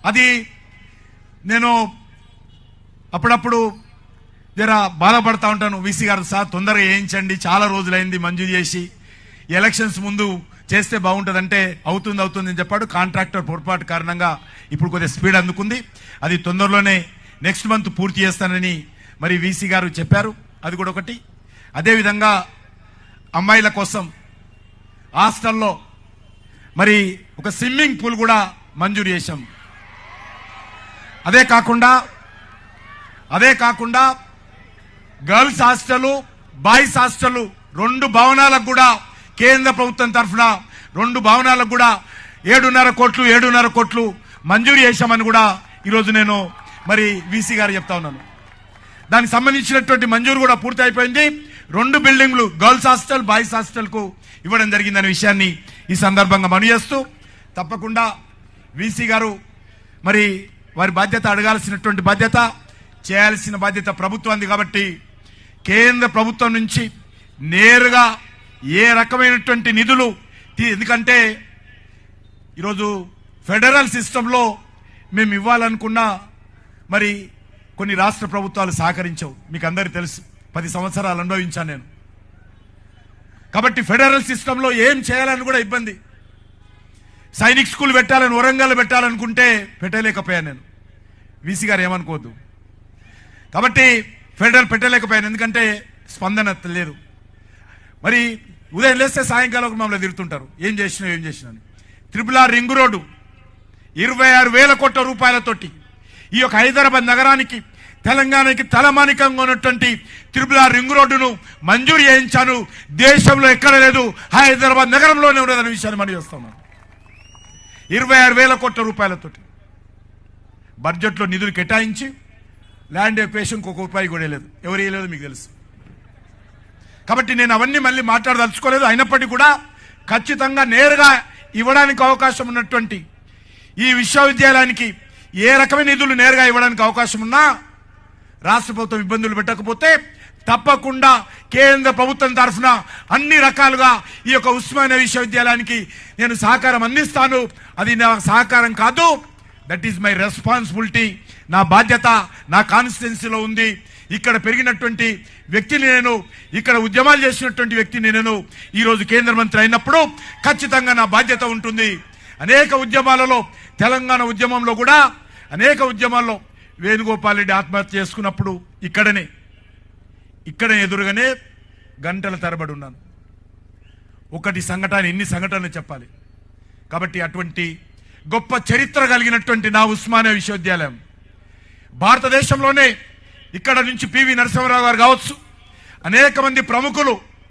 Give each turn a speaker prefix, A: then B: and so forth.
A: అది నేను అప్పుడప్పుడు జర బాధపడతా ఉంటాను. వీసీ గారు సార్ తొందరగా వేయించండి, చాలా రోజులైంది మంజూరు చేసి, ఎలక్షన్స్ ముందు చేస్తే బాగుంటుందంటే అవుతుంది అని చెప్పాడు. కాంట్రాక్టర్ పొరపాటు కారణంగా ఇప్పుడు కొద్దిగా స్పీడ్ అందుకుంది. అది తొందరలోనే నెక్స్ట్ మంత్ పూర్తి చేస్తానని మరి వీసీ గారు చెప్పారు. అది కూడా ఒకటి. అదేవిధంగా అమ్మాయిల కోసం హాస్టల్లో మరి ఒక స్విమ్మింగ్ పూల్ కూడా మంజూరు చేశాం. అదే కాకుండా గర్ల్స్ హాస్టల్, బాయ్స్ హాస్టల్ 2 భవనాలకు కూడా కేంద్ర ప్రభుత్వం తరఫున 2 భవనాలకు కూడా 7.5 కోట్లు మంజూరు చేశామని కూడా ఈరోజు నేను మరి వీసీ గారు చెప్తా ఉన్నాను. దానికి సంబంధించినటువంటి మంజూరు కూడా పూర్తి అయిపోయింది. 2 బిల్డింగ్లు గర్ల్స్ హాస్టల్, బాయ్స్ హాస్టల్కు ఇవ్వడం జరిగిందనే విషయాన్ని ఈ సందర్భంగా మనవి చేస్తూ, తప్పకుండా వీసీ గారు మరి వారి బాధ్యత, అడగాల్సినటువంటి బాధ్యత, చేయాల్సిన బాధ్యత ప్రభుత్వానికి. కాబట్టి కేంద్ర ప్రభుత్వం నుంచి నేరుగా ఏ రకమైనటువంటి నిధులు, ఎందుకంటే ఈరోజు ఫెడరల్ సిస్టంలో మేము ఇవ్వాలనుకున్నా మరి కొన్ని రాష్ట్ర ప్రభుత్వాలు సహకరించవు. మీకు అందరికీ తెలుసు, 10 సంవత్సరాలు అనుభవించాను నేను. కాబట్టి ఫెడరల్ సిస్టంలో ఏం చేయాలని కూడా ఇబ్బంది. సైనిక్ స్కూల్ పెట్టాలని వరంగల్ పెట్టాలనుకుంటే పెట్టలేకపోయాను నేను. వీసీ గారు ఏమనుకోవద్దు. కాబట్టి ఫెడరల్ పెట్టలేకపోయాను, ఎందుకంటే స్పందన లేదు. మరి ఉదయం లేస్తే సాయంకాలం మమ్మల్ని తిరుగుతుంటారు, ఏం చేసినా. త్రిపుల్ రింగ్ రోడ్డు 26,000 కోట్ల రూపాయలతోటి ఈ యొక్క హైదరాబాద్ నగరానికి, తెలంగాణకి తలమానికంగా ఉన్నటువంటి త్రిపుల్ రింగ్ రోడ్డును మంజూరు చేయించాను. దేశంలో ఎక్కడ లేదు, హైదరాబాద్ నగరంలోనే ఉన్నదనే విషయాన్ని మనం చేస్తున్నాం. 26,000 కోట్ల రూపాయలతోటి బడ్జెట్లో నిధులు కేటాయించి ల్యాండ్ ఎక్వేషన్కి 1 రూపాయి కూడా లేదు. ఎవరు వేయలేదు మీకు తెలుసు. కాబట్టి నేను అవన్నీ మళ్ళీ మాట్లాడదలుచుకోలేదు. అయినప్పటికీ కూడా ఖచ్చితంగా నేరుగా ఇవ్వడానికి అవకాశం ఉన్నటువంటి ఈ విశ్వవిద్యాలయానికి ఏ రకమైన నిధులు నేరుగా ఇవ్వడానికి అవకాశం ఉన్నా, రాష్ట్ర ప్రభుత్వం ఇబ్బందులు పెట్టకపోతే తప్పకుండా కేంద్ర ప్రభుత్వం తరఫున అన్ని రకాలుగా ఈ యొక్క ఉస్మానియా విశ్వవిద్యాలయానికి నేను సహకారం అందిస్తాను. అది నా సహకారం కాదు, దట్ ఈస్ మై రెస్పాన్సిబిలిటీ. నా బాధ్యత నా కాన్స్టిట్యున్సీలో ఉంది. ఇక్కడ పెరిగినటువంటి వ్యక్తిని నేను, ఇక్కడ ఉద్యమాలు చేసినటువంటి వ్యక్తిని నేను ఈరోజు కేంద్ర మంత్రి అయినప్పుడు ఖచ్చితంగా నా బాధ్యత ఉంటుంది. అనేక ఉద్యమాలలో, తెలంగాణ ఉద్యమంలో కూడా అనేక ఉద్యమాల్లో వేణుగోపాల్ రెడ్డి ఆత్మహత్య చేసుకున్నప్పుడు ఇక్కడ ఎదురుగానే గంటల తరబడి ఉన్నాను. ఒకటి సంఘటన, ఎన్ని సంఘటనలు చెప్పాలి. కాబట్టి అటువంటి గొప్ప చరిత్ర కలిగినటువంటి నా ఉస్మానియా విశ్వవిద్యాలయం భారతదేశంలోనే, ఇక్కడ నుంచి పివి నరసింహారావు గారు కావచ్చు, అనేక మంది ప్రముఖులు